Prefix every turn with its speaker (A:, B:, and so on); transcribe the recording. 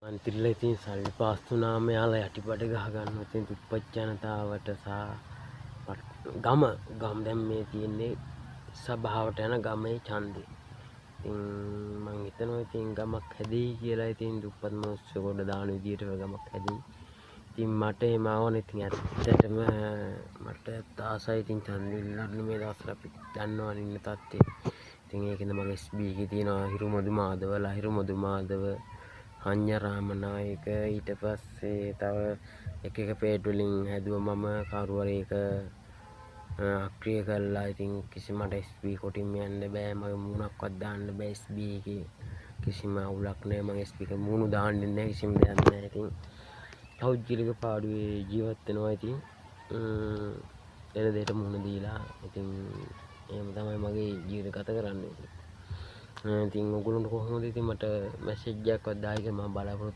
A: මන්ත්‍රීලා ඉතින් සල්ලි පාස් වුණාම යාලා යටිපට ගහ ගන්නවා. ඉතින් දුප්පත් ජනතාවට සහ ගම දැන් මේ තියෙන්නේ සභාවට යන ගමේ ඡන්දේ. ඉතින් මං හිතනවා ඉතින් ගමක් හැදෙයි කියලා. ඉතින් දුප්පත් මිනිස්සු කොට දාන විදියට ගමක් හැදෙයි. ඉතින් මට එහෙම ආවනේ. ඉතින් ඇත්තටම මට ආසයි ඉතින් ඡන්දෙ ඉල්ලන්න මේ දවස්වල අපි දන්නවනේ ඉන්න තත්ත්වය. ඉතින් ඒකෙන්ද මගේ SB එකේ තියෙනවා හිරුමදු මාධව, ලහිරුමදු මාධව, හඤ්ඤ රාමනායක, ඊට පස්සේ තව එක පේට් වලින් හැදුවා මම කවුරු හරි එක අක්‍රිය කළා. ඉතින් කිසිම මට SB කොටින්ම යන්න බෑ. මගේ මූණක්වත් දාන්න බෑ SB එකේ. කිසිම අවුලක් නෑ. මම SB එකේ මූණ දාන්නේ නෑ. කිසිම දෙයක් නෑ. ඉතින් පෞද්ගලික පාඩුවේ ජීවත් වෙනවා. ඉතින් එන දෙයට මුහුණ දීලා ඉතින් එහෙම තමයි මගේ ජීවිත ගත කරන්නේ. ඉතින් ඔයගොල්ලන්ට කොහොමද ඉතින් මට මැසේජ් එකක්වත් දායි කියලා මම බලාපොරොත්තු